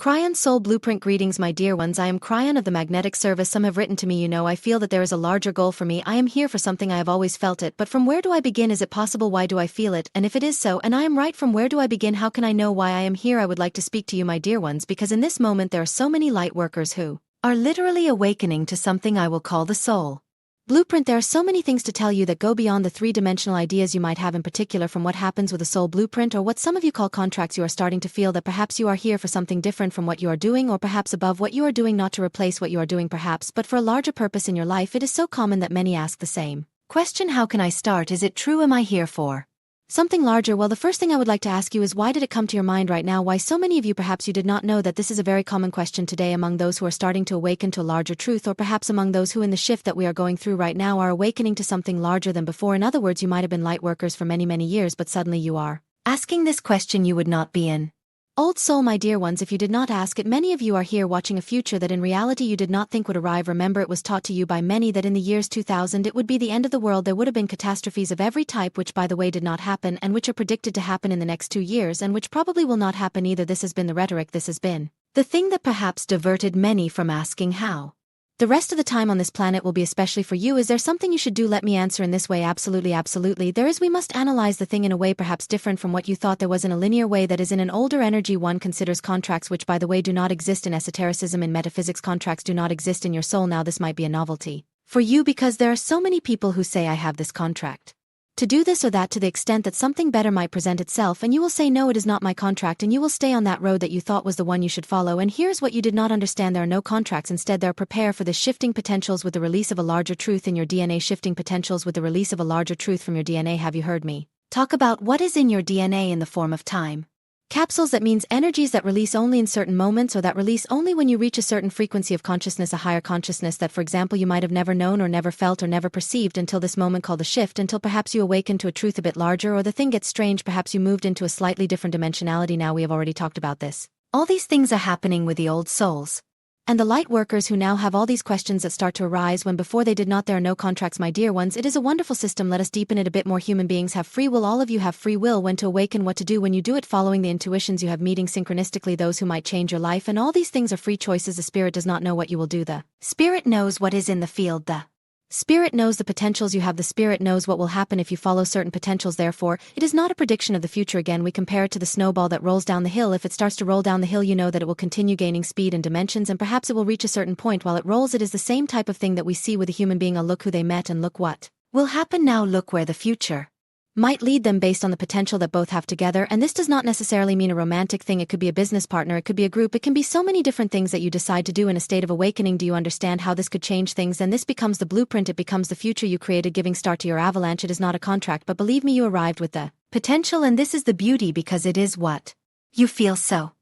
Kryon Soul Blueprint. Greetings my dear ones, I am Kryon of the Magnetic Service. Some have written to me, I feel that there is a larger goal for me. I am here for something, I have always felt it, but from where do I begin? Is it possible? Why do I feel it? And if it is so, and I am right, from where do I begin? How can I know why I am here? I would like to speak to you my dear ones, because in this moment there are so many light workers who are literally awakening to something I will call the soul blueprint. There are so many things to tell you that go beyond the three-dimensional ideas you might have, in particular from what happens with a soul blueprint, or what some of you call contracts. You are starting to feel that perhaps you are here for something different from what you are doing, or perhaps above what you are doing, not to replace what you are doing perhaps, but for a larger purpose in your life. It is so common that many ask the same question: how can I start? Is it true? Am I here for something larger? Well, the first thing I would like to ask you is, why did it come to your mind right now? Why so many of you perhaps you did not know that this is a very common question today among those who are starting to awaken to a larger truth, or perhaps among those who in the shift that we are going through right now are awakening to something larger than before. In other words, you might have been light workers for many years, but suddenly you are asking this question. You would not be in old soul my dear ones if you did not ask it. Many of you are here watching a future that in reality you did not think would arrive. Remember, it was taught to you by many that in the years 2000 it would be the end of the world. There would have been catastrophes of every type, which by the way did not happen, and which are predicted to happen in the next 2 years, and which probably will not happen either. This has been the rhetoric, this has been the thing that perhaps diverted many from asking how the rest of the time on this planet will be, especially for you. Is there something you should do? Let me answer in this way. Absolutely there is. We must analyze the thing in a way perhaps different from what you thought there was, in a linear way that is in an older energy. One considers contracts, which by the way do not exist in esotericism, in metaphysics. Contracts do not exist in your soul. Now this might be a novelty for you, because there are so many people who say, I have this contract to do this or that, to the extent that something better might present itself, and you will say, no, it is not my contract, and you will stay on that road that you thought was the one you should follow. And here's what you did not understand: there are no contracts. Instead, there are prepare for the shifting potentials with the release of a larger truth in your DNA. Shifting potentials with the release of a larger truth from your DNA. Have you heard me talk about what is in your DNA in the form of time capsules? That means energies that release only in certain moments, or that release only when you reach a certain frequency of consciousness, a higher consciousness that, for example, you might have never known or never felt or never perceived until this moment called the shift, until perhaps you awaken to a truth a bit larger, or the thing gets strange, perhaps you moved into a slightly different dimensionality. Now we have already talked about this. All these things are happening with the old souls and the light workers who now have all these questions that start to arise when before they did not. There are no contracts my dear ones. It is a wonderful system. Let us deepen it a bit more. Human beings have free will. All of you have free will. When to awaken, what to do, when you do it following the intuitions you have, meeting synchronistically those who might change your life, and all these things are free choices. The spirit does not know what you will do. The spirit knows what is in the field. The spirit knows the potentials you have. The spirit knows what will happen if you follow certain potentials. Therefore, it is not a prediction of the future. Again, we compare it to the snowball that rolls down the hill. If it starts to roll down the hill, you know that it will continue gaining speed and dimensions, and perhaps it will reach a certain point while it rolls. It is the same type of thing that we see with a human being. Look who they met and look what will happen now. Look where the future might lead them based on the potential that both have together. And this does not necessarily mean a romantic thing. It could be a business partner, it could be a group, it can be so many different things that you decide to do in a state of awakening. Do you understand how this could change things? And this becomes the blueprint, it becomes the future you created, giving start to your avalanche. It is not a contract, but believe me, you arrived with the potential, and this is the beauty, because it is what you feel. So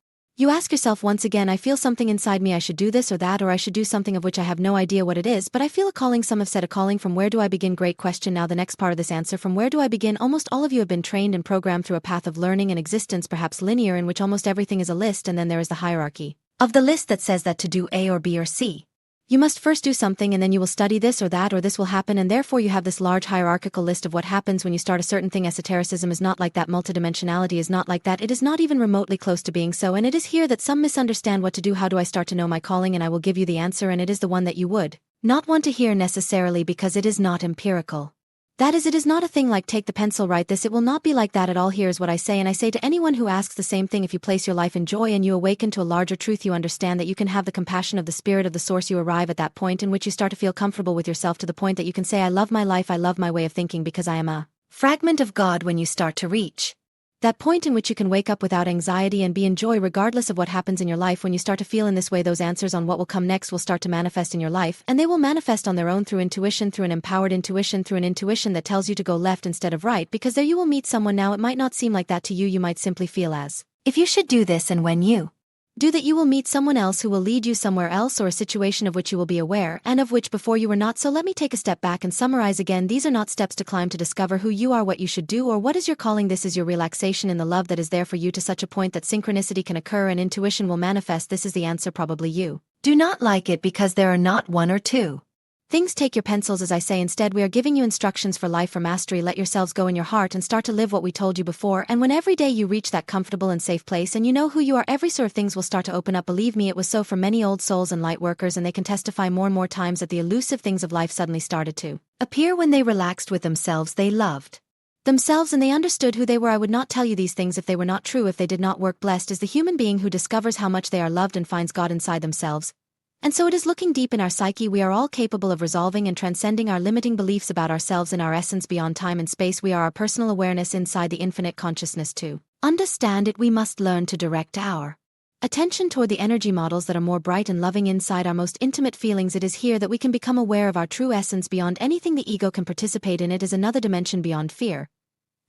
you ask yourself once again, I feel something inside me, I should do this or that, or I should do something of which I have no idea what it is, but I feel a calling. Some have said a calling. From where do I begin? Great question. Now the next part of this answer, from where do I begin? Almost all of you have been trained and programmed through a path of learning and existence, perhaps linear, in which almost everything is a list, and then there is the hierarchy of the list that says that to do A or B or C, you must first do something, and then you will study this or that, or this will happen, and therefore you have this large hierarchical list of what happens when you start a certain thing. Esotericism is not like that. Multidimensionality is not like that. It is not even remotely close to being so, and it is here that some misunderstand what to do. How do I start to know my calling? And I will give you the answer, and it is the one that you would not want to hear necessarily, because it is not empirical. That is, it is not a thing like take the pencil, write this. It will not be like that at all. Here's what I say, and I say to anyone who asks the same thing: if you place your life in joy and you awaken to a larger truth, you understand that you can have the compassion of the spirit of the source. You arrive at that point in which you start to feel comfortable with yourself, to the point that you can say, I love my life, I love my way of thinking, because I am a fragment of God. When you start to reach that point in which you can wake up without anxiety and be in joy regardless of what happens in your life, when you start to feel in this way, those answers on what will come next will start to manifest in your life, and they will manifest on their own through intuition, through an empowered intuition, through an intuition that tells you to go left instead of right, because there you will meet someone. Now it might not seem like that to you. You might simply feel as if you should do this, and when you do that, you will meet someone else who will lead you somewhere else, or a situation of which you will be aware, and of which before you were not. So let me take a step back and summarize again. These are not steps to climb to discover who you are, what you should do, or what is your calling. This is your relaxation in the love that is there for you, to such a point that synchronicity can occur and intuition will manifest. This is the answer. Probably you do not like it because there are not one or two Things take your pencils as I say, instead we are giving you instructions for life, for mastery. Let yourselves go in your heart and start to live what we told you before, and when every day you reach that comfortable and safe place and you know who you are, every sort of things will start to open up. Believe me, it was so for many old souls and lightworkers, and they can testify more and more times that the elusive things of life suddenly started to appear when they relaxed with themselves. They loved themselves and they understood who they were. I would not tell you these things if they were not true, if they did not work. Blessed is the human being who discovers how much they are loved and finds God inside themselves. And so it is looking deep in our psyche. We are all capable of resolving and transcending our limiting beliefs about ourselves in our essence beyond time and space. We are our personal awareness inside the infinite consciousness. To understand it, we must learn to direct our attention toward the energy models that are more bright and loving inside our most intimate feelings. It is here that we can become aware of our true essence beyond anything the ego can participate in. It is another dimension beyond fear,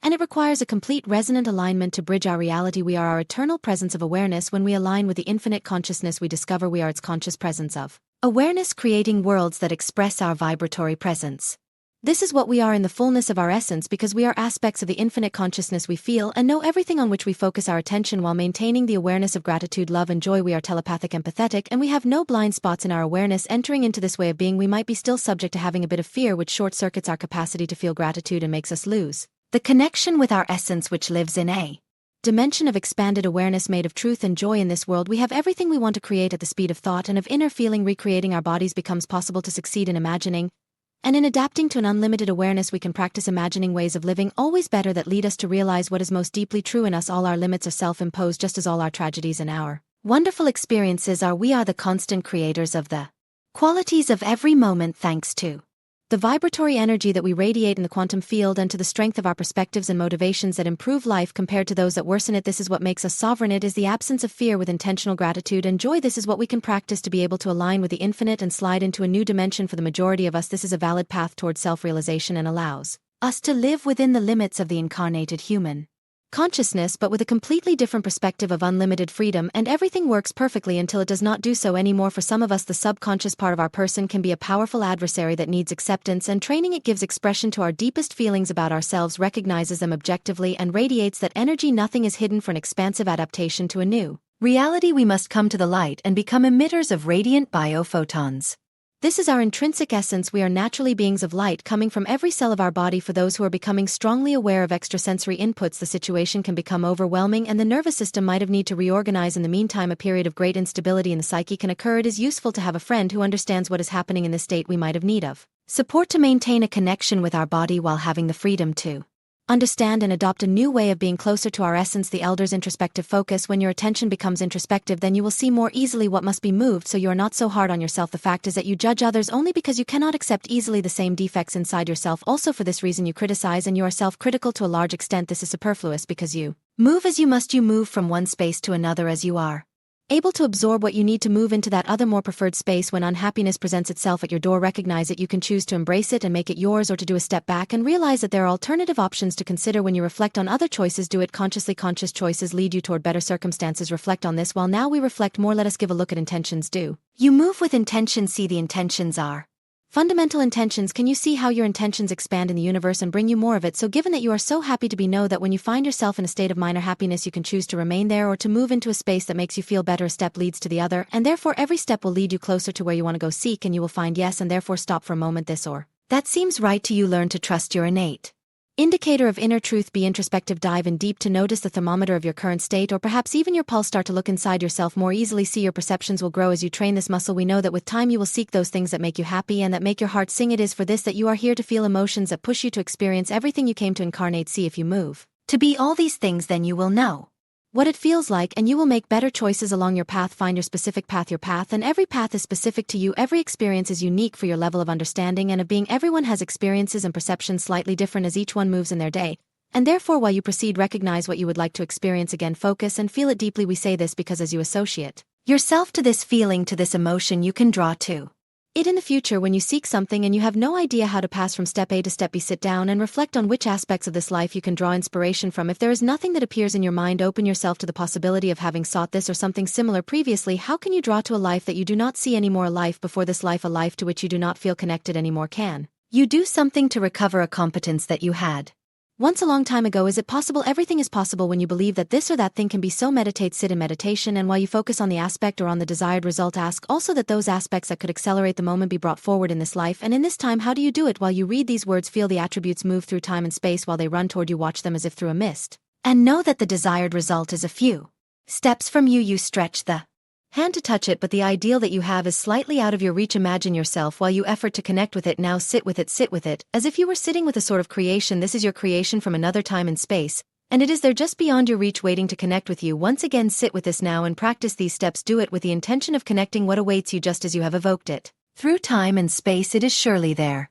and it requires a complete resonant alignment to bridge our reality. We are our eternal presence of awareness. When we align with the infinite consciousness, we discover we are its conscious presence of awareness, creating worlds that express our vibratory presence. This is what we are in the fullness of our essence, because we are aspects of the infinite consciousness. We feel and know everything on which we focus our attention while maintaining the awareness of gratitude, love, and joy. We are telepathic, empathetic, and we have no blind spots in our awareness. Entering into this way of being, we might be still subject to having a bit of fear, which short-circuits our capacity to feel gratitude and makes us lose the connection with our essence, which lives in a dimension of expanded awareness made of truth and joy. In this world, we have everything we want to create at the speed of thought and of inner feeling. Recreating our bodies becomes possible to succeed in imagining, and in adapting to an unlimited awareness, we can practice imagining ways of living always better that lead us to realize what is most deeply true in us. All our limits are self-imposed, just as all our tragedies and our wonderful experiences are. We are the constant creators of the qualities of every moment, thanks to the vibratory energy that we radiate in the quantum field, and to the strength of our perspectives and motivations that improve life compared to those that worsen it. This is what makes us sovereign. It is the absence of fear with intentional gratitude and joy. This is what we can practice to be able to align with the infinite and slide into a new dimension. For the majority of us, this is a valid path towards self-realization and allows us to live within the limits of the incarnated human consciousness, but with a completely different perspective of unlimited freedom, and everything works perfectly until it does not do so anymore. For some of us, the subconscious part of our person can be a powerful adversary that needs acceptance and training. It gives expression to our deepest feelings about ourselves, recognizes them objectively, and radiates that energy. Nothing is hidden. For an expansive adaptation to a new reality, we must come to the light and become emitters of radiant biophotons. This is our intrinsic essence. We are naturally beings of light coming from every cell of our body. For those who are becoming strongly aware of extrasensory inputs, the situation can become overwhelming and the nervous system might have need to reorganize. In the meantime, a period of great instability in the psyche can occur. It is useful to have a friend who understands what is happening in this state. We might have need of support to maintain a connection with our body while having the freedom to understand and adopt a new way of being closer to our essence. The elders' introspective focus. When your attention becomes introspective, then you will see more easily what must be moved, so you are not so hard on yourself. The fact is that you judge others only because you cannot accept easily the same defects inside yourself. Also, for this reason you criticize, and you are self-critical to a large extent. This is superfluous, because you move as you must. You move from one space to another as you are able to absorb what you need to move into that other more preferred space. When unhappiness presents itself at your door, recognize it. You can choose to embrace it and make it yours, or to do a step back and realize that there are alternative options to consider. When you reflect on other choices, do it consciously. Conscious choices lead you toward better circumstances. Reflect on this. While now we reflect more, let us give a look at intentions. Do you move with intention? See, the intentions are fundamental intentions. Can you see how your intentions expand in the universe and bring you more of it? So given that you are so happy to be, know that when you find yourself in a state of minor happiness, you can choose to remain there or to move into a space that makes you feel better. A step leads to the other, and therefore every step will lead you closer to where you want to go. Seek and you will find. Yes, and therefore stop for a moment. This or that seems right to you. Learn to trust your innate indicator of inner truth. Be introspective. Dive in deep to notice the thermometer of your current state, or perhaps even your pulse. Start to look inside yourself more easily. See, your perceptions will grow as you train this muscle. We know that with time you will seek those things that make you happy and that make your heart sing. It is for this that you are here, to feel emotions that push you to experience everything you came to incarnate. See, if you move to be all these things, then you will know what it feels like, and you will make better choices along your path. Find your specific path. Your path, and every path is specific to you. Every experience is unique for your level of understanding and of being. Everyone has experiences and perceptions slightly different as each one moves in their day. And therefore, while you proceed, recognize what you would like to experience. Again, focus and feel it deeply. We say this because as you associate yourself to this feeling, to this emotion, you can draw to it in the future. When you seek something and you have no idea how to pass from step A to step B, sit down and reflect on which aspects of this life you can draw inspiration from. If there is nothing that appears in your mind, open yourself to the possibility of having sought this or something similar previously. How can you draw to a life that you do not see anymore? A life before this life, a life to which you do not feel connected anymore. Can you do something to recover a competence that you had Once a long time ago, is it possible? Everything is possible when you believe that this or that thing can be so. Sit in meditation, and while you focus on the aspect or on the desired result, ask also that those aspects that could accelerate the moment be brought forward in this life and in this time. How do you do it? While you read these words, feel the attributes move through time and space while they run toward you. Watch them as if through a mist. And know that the desired result is a few steps from you. You stretch the hand to touch it, but the ideal that you have is slightly out of your reach. Imagine yourself while you effort to connect with it. Now sit with it, as if you were sitting with a sort of creation. This is your creation from another time and space, and it is there just beyond your reach waiting to connect with you. Once again, sit with this now and practice these steps. Do it with the intention of connecting what awaits you just as you have evoked it. Through time and space, it is surely there.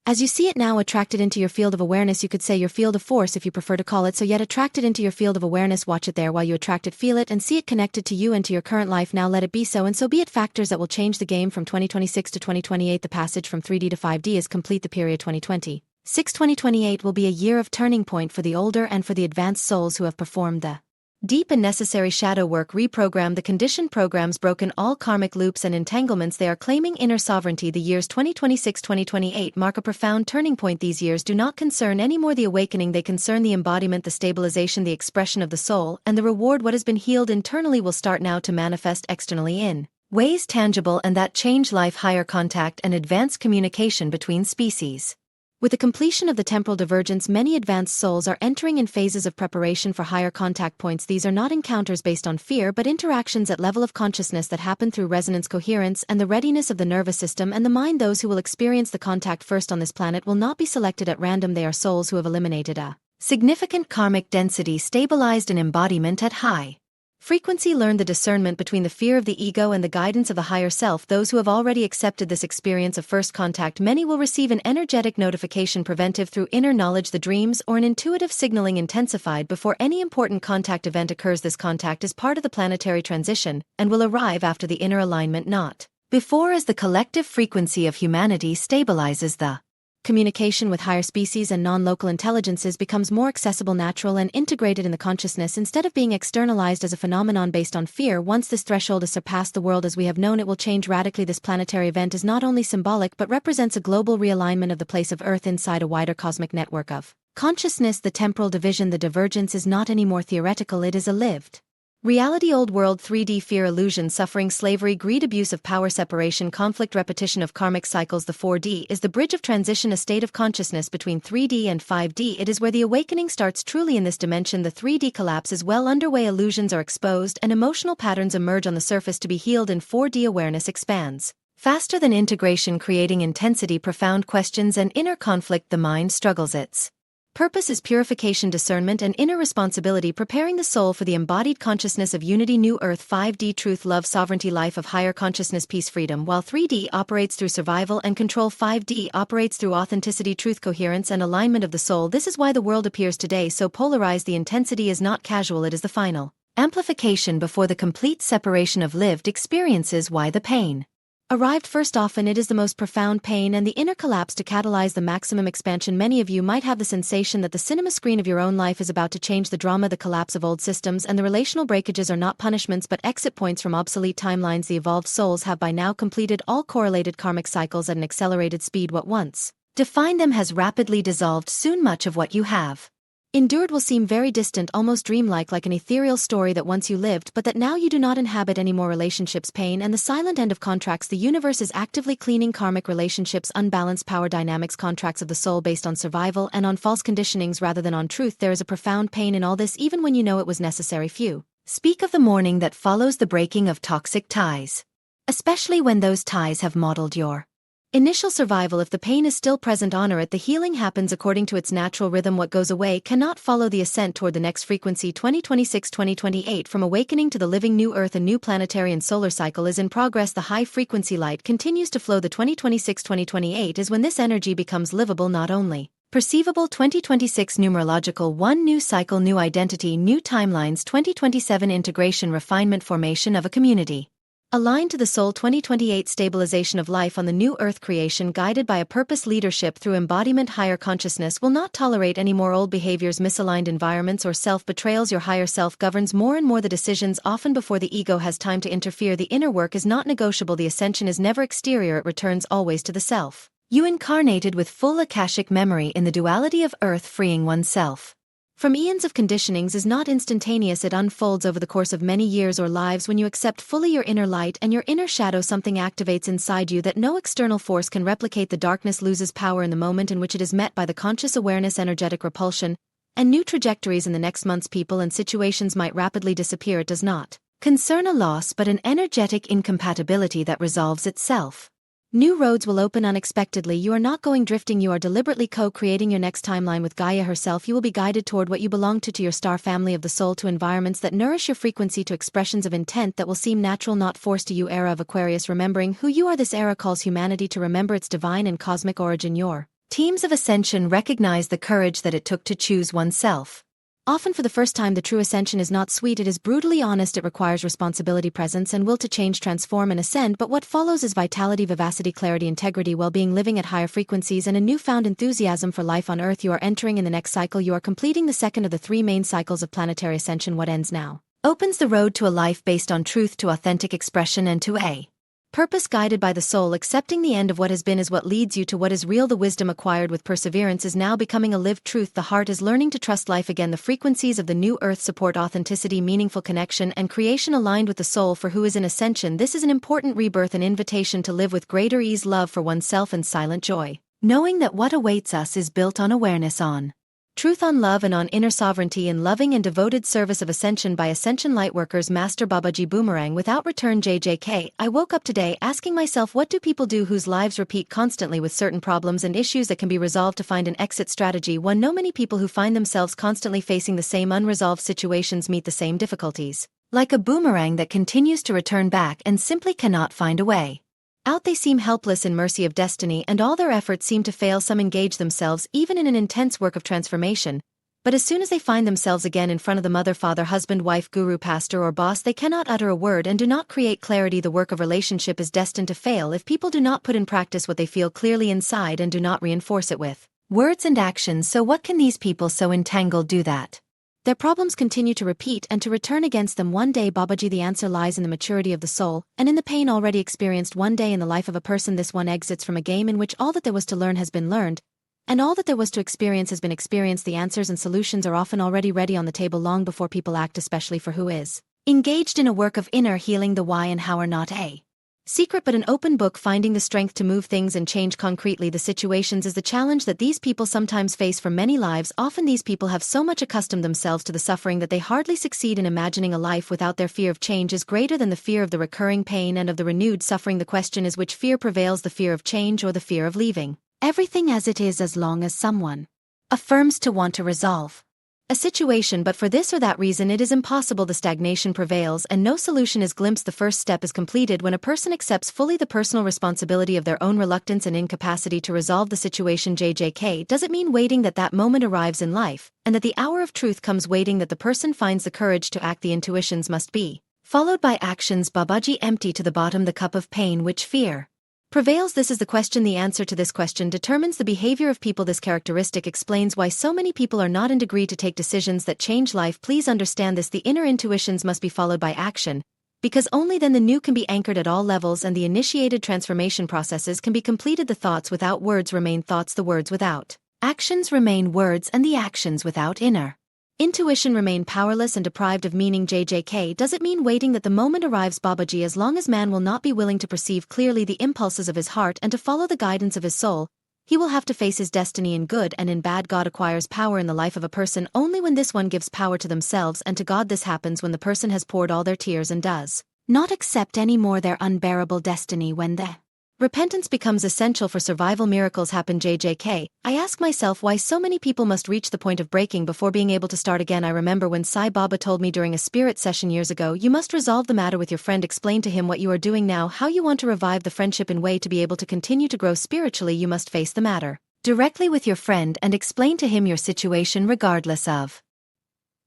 As you see it now, attracted into your field of awareness, you could say your field of force if you prefer to call it so, yet attracted into your field of awareness. Watch it there while you attract it, feel it, and see it connected to you and to your current life. Now let it be so, and so be it. Factors that will change the game from 2026 to 2028. The passage from 3D to 5D is complete. The period 2028 will be a year of turning point for the older and for the advanced souls who have performed the deep and necessary shadow work, reprogrammed the conditioned programs, broken all karmic loops and entanglements. They are claiming inner sovereignty. The years 2026-2028 mark a profound turning point. These years do not concern anymore the awakening, they concern the embodiment, the stabilization, the expression of the soul, and the reward. What has been healed internally will start now to manifest externally in ways tangible and that change life. Higher contact and advanced communication between species. With the completion of the temporal divergence, many advanced souls are entering in phases of preparation for higher contact points. These are not encounters based on fear, but interactions at level of consciousness that happen through resonance, coherence, and the readiness of the nervous system and the mind. Those who will experience the contact first on this planet will not be selected at random. They are souls who have eliminated a significant karmic density, stabilized an embodiment at high frequency, learned the discernment between the fear of the ego and the guidance of the higher self. Those who have already accepted this experience of first contact, many will receive an energetic notification preventive through inner knowledge, the dreams, or an intuitive signaling intensified before any important contact event occurs. This contact is part of the planetary transition and will arrive after the inner alignment, not before, as the collective frequency of humanity stabilizes. The communication with higher species and non-local intelligences becomes more accessible, natural, and integrated in the consciousness instead of being externalized as a phenomenon based on fear. Once this threshold is surpassed, the world as we have known it will change radically. This planetary event is not only symbolic but represents a global realignment of the place of Earth inside a wider cosmic network of consciousness. The temporal division, the divergence, is not anymore theoretical, it is a lived reality. Old world 3D, fear, illusion, suffering, slavery, greed, abuse of power, separation, conflict, repetition of karmic cycles. The 4D is the bridge of transition, a state of consciousness between 3D and 5D. It is where the awakening starts truly in this dimension. The 3D collapse is well underway, illusions are exposed and emotional patterns emerge on the surface to be healed. In 4D, awareness expands faster than integration, creating intensity, profound questions, and inner conflict. The mind struggles. Its purpose is purification, discernment, and inner responsibility, preparing the soul for the embodied consciousness of unity. New Earth 5D, truth, love, sovereignty, life of higher consciousness, peace, freedom. While 3D operates through survival and control, 5D operates through authenticity, truth, coherence, and alignment of the soul. This is why the world appears today so polarized. The intensity is not casual, it is the final amplification before the complete separation of lived experiences. Why the pain arrived first. Often it is the most profound pain and the inner collapse to catalyze the maximum expansion. Many of you might have the sensation that the cinema screen of your own life is about to change. The drama, the collapse of old systems, and the relational breakages are not punishments but exit points from obsolete timelines. The evolved souls have by now completed all correlated karmic cycles at an accelerated speed. What once defined them has rapidly dissolved. Soon much of what you have endured will seem very distant, almost dreamlike, like an ethereal story that once you lived but that now you do not inhabit anymore. Relationships, pain, and the silent end of contracts. The universe is actively cleaning karmic relationships, unbalanced power dynamics, contracts of the soul based on survival and on false conditionings rather than on truth. There is a profound pain in all this, even when you know it was necessary. Few speak of the mourning that follows the breaking of toxic ties, especially when those ties have modeled your initial survival. If the pain is still present, honor it. The healing happens according to its natural rhythm. What goes away cannot follow the ascent toward the next frequency. 2026-2028, from awakening to the living new Earth, a new planetary and solar cycle is in progress. The high frequency light continues to flow. The 2026-2028 is when this energy becomes livable, not only perceivable. 2026 numerological 1, new cycle, new identity, new timelines. 2027 integration, refinement, formation of a community aligned to the soul. 2028 stabilization of life on the new Earth, creation guided by a purpose, leadership through embodiment. Higher consciousness will not tolerate any more old behaviors, misaligned environments, or self-betrayals. Your higher self governs more and more the decisions, often before the ego has time to interfere. The inner work is not negotiable. The ascension is never exterior, it returns always to the self. You incarnated with full Akashic memory in the duality of earth, freeing oneself from eons of conditionings is not instantaneous. It unfolds over the course of many years or lives. When you accept fully your inner light and your inner shadow, something activates inside you that no external force can replicate. The darkness loses power in the moment in which it is met by the conscious awareness, energetic repulsion, and new trajectories. In the next months, people and situations might rapidly disappear. It does not concern a loss but an energetic incompatibility that resolves itself. New roads will open unexpectedly. You are not going drifting, you are deliberately co-creating your next timeline with Gaia herself. You will be guided toward what you belong to your star family of the soul, to environments that nourish your frequency, to expressions of intent that will seem natural, not forced to you. Era of Aquarius, remembering who you are. This era calls humanity to remember its divine and cosmic origin. Your teams of ascension recognize the courage that it took to choose oneself. Often for the first time, the true ascension is not sweet, it is brutally honest. It requires responsibility, presence, and will to change, transform, and ascend. But what follows is vitality, vivacity, clarity, integrity, well-being, living at higher frequencies, and a newfound enthusiasm for life on Earth. You are entering in the next cycle. You are completing the second of the three main cycles of planetary ascension. What ends now opens the road to a life based on truth, to authentic expression, and to a purpose guided by the soul. Accepting the end of what has been is what leads you to what is real. The wisdom acquired with perseverance is now becoming a lived truth. The heart is learning to trust life again. The frequencies of the new earth support authenticity, meaningful connection, and creation aligned with the soul for who is in ascension. This is an important rebirth, an invitation to live with greater ease, love for oneself, and silent joy, knowing that what awaits us is built on awareness, on truth, on love, and on inner sovereignty. In loving and devoted service of ascension by Ascension Lightworkers, Master Babaji. Boomerang without return. JJK. I woke up today asking myself, what do people do whose lives repeat constantly with certain problems and issues that can be resolved, to find an exit strategy? One, know many people who find themselves constantly facing the same unresolved situations, meet the same difficulties, like a boomerang that continues to return back and simply cannot find a way out. They seem helpless in mercy of destiny, and all their efforts seem to fail. Some engage themselves even in an intense work of transformation, but as soon as they find themselves again in front of the mother, father, husband, wife, guru, pastor, or boss, they cannot utter a word and do not create clarity. The work of relationship is destined to fail if people do not put in practice what they feel clearly inside and do not reinforce it with words and actions. So what can these people so entangled do that their problems continue to repeat and to return against them? One day, Babaji, the answer lies in the maturity of the soul, and in the pain already experienced. One day in the life of a person, this one exits from a game in which all that there was to learn has been learned, and all that there was to experience has been experienced. The answers and solutions are often already ready on the table long before people act, especially for who is engaged in a work of inner healing. The why and how are not a secret but an open book. Finding the strength to move things and change concretely the situations is the challenge that these people sometimes face for many lives. Often these people have so much accustomed themselves to the suffering that they hardly succeed in imagining a life without their fear of change is greater than the fear of the recurring pain and of the renewed suffering. The question is, which fear prevails, the fear of change or the fear of leaving everything as it is? As long as someone affirms to want to resolve a situation, but for this or that reason it is impossible, the stagnation prevails and no solution is glimpsed. The first step is completed when a person accepts fully the personal responsibility of their own reluctance and incapacity to resolve the situation. JJK. Does it mean waiting that that moment arrives in life, and that the hour of truth comes? Waiting that the person finds the courage to act. The intuitions must be followed by actions. Babaji. Empty to the bottom the cup of pain. Which fear prevails? This is the question. The answer to this question determines the behavior of people. This characteristic explains why so many people are not in degree to take decisions that change life. Please understand this. The inner intuitions must be followed by action, because only then the new can be anchored at all levels and the initiated transformation processes can be completed. The thoughts without words remain thoughts, the words without actions remain words, and the actions without inner intuition remain powerless and deprived of meaning. JJK. Does it mean waiting that the moment arrives? Babaji. As long as man will not be willing to perceive clearly the impulses of his heart and to follow the guidance of his soul, he will have to face his destiny in good and in bad. God acquires power in the life of a person only when this one gives power to themselves and to God. This happens when the person has poured all their tears and does not accept any more their unbearable destiny. When the repentance becomes essential for survival, miracles happen. JJK. I ask myself why so many people must reach the point of breaking before being able to start again. I remember when Sai Baba told me during a spirit session years ago, you must resolve the matter with your friend, explain to him what you are doing now, how you want to revive the friendship in way to be able to continue to grow spiritually. You must face the matter directly with your friend and explain to him your situation regardless of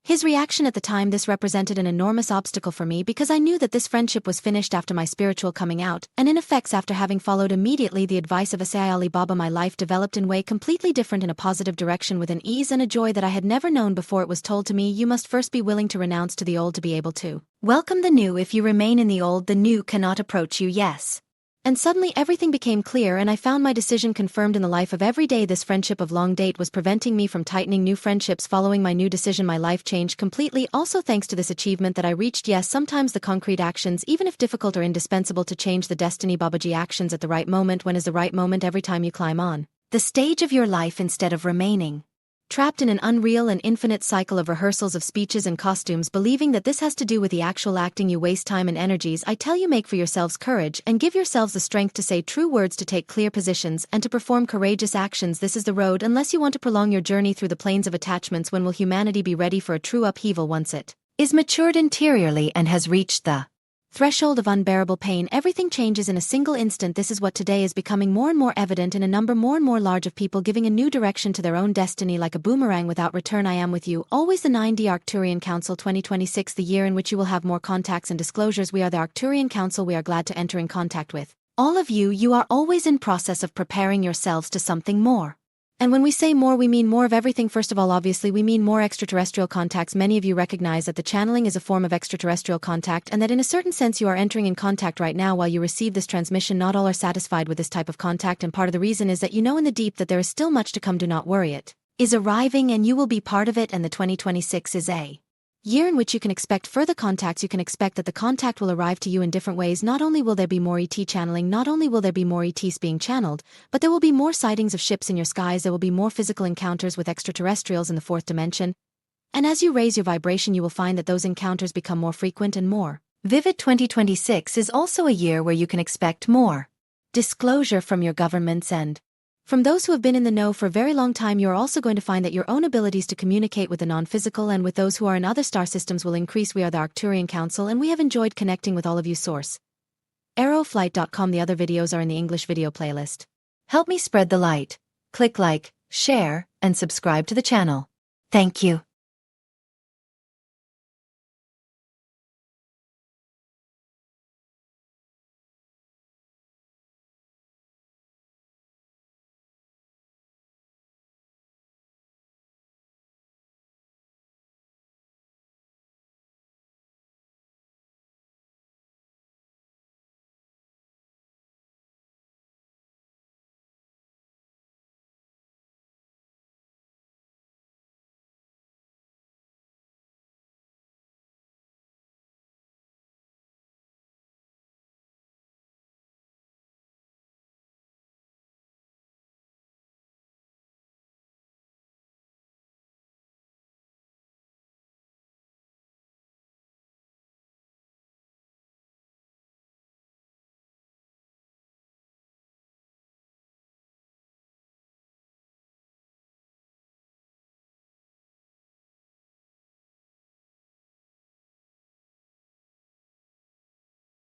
his reaction at the time. This represented an enormous obstacle for me because I knew that this friendship was finished after my spiritual coming out, and in effects after having followed immediately the advice of Asai Ali Baba, my life developed in a way completely different in a positive direction with an ease and a joy that I had never known before. It was told to me, you must first be willing to renounce to the old to be able to welcome the new. If you remain in the old, the new cannot approach you. Yes. And suddenly everything became clear and I found my decision confirmed in the life of every day. This friendship of long date was preventing me from tightening new friendships. Following my new decision, my life changed completely, also thanks to this achievement that I reached. Yes, sometimes the concrete actions, even if difficult, are indispensable to change the destiny. Babaji, actions at the right moment. When is the right moment? Every time you climb on the stage of your life instead of remaining trapped in an unreal and infinite cycle of rehearsals of speeches and costumes, believing that this has to do with the actual acting, you waste time and energies. I tell you, make for yourselves courage and give yourselves the strength to say true words, to take clear positions, and to perform courageous actions. This is the road, unless you want to prolong your journey through the plains of attachments. When will humanity be ready for a true upheaval once it is matured interiorly and has reached the threshold of unbearable pain? Everything changes in a single instant. This is what today is becoming more and more evident in a number more and more large of people, giving a new direction to their own destiny like a boomerang without return. I am with you, always. The 9D Arcturian Council 2026, the year in which you will have more contacts and disclosures. We are the Arcturian Council. We are glad to enter in contact with all of you. You are always in process of preparing yourselves to something more. And when we say more, we mean more of everything. First of all, obviously, we mean more extraterrestrial contacts. Many of you recognize that the channeling is a form of extraterrestrial contact, and that in a certain sense you are entering in contact right now while you receive this transmission. Not all are satisfied with this type of contact, and part of the reason is that you know in the deep that there is still much to come. Do not worry, it is arriving and you will be part of it. And the 2026 is a year in which you can expect further contacts. You can expect that the contact will arrive to you in different ways. Not only will there be more ET channeling, not only will there be more ETs being channeled, but there will be more sightings of ships in your skies. There will be more physical encounters with extraterrestrials in the fourth dimension. And as you raise your vibration, you will find that those encounters become more frequent and more vivid. 2026 is also a year where you can expect more disclosure from your governments and from those who have been in the know for a very long time. You are also going to find that your own abilities to communicate with the non-physical and with those who are in other star systems will increase. We are the Arcturian Council and we have enjoyed connecting with all of you. Source: aeroflight.com. The other videos are in the English video playlist. Help me spread the light. Click like, share, and subscribe to the channel. Thank you.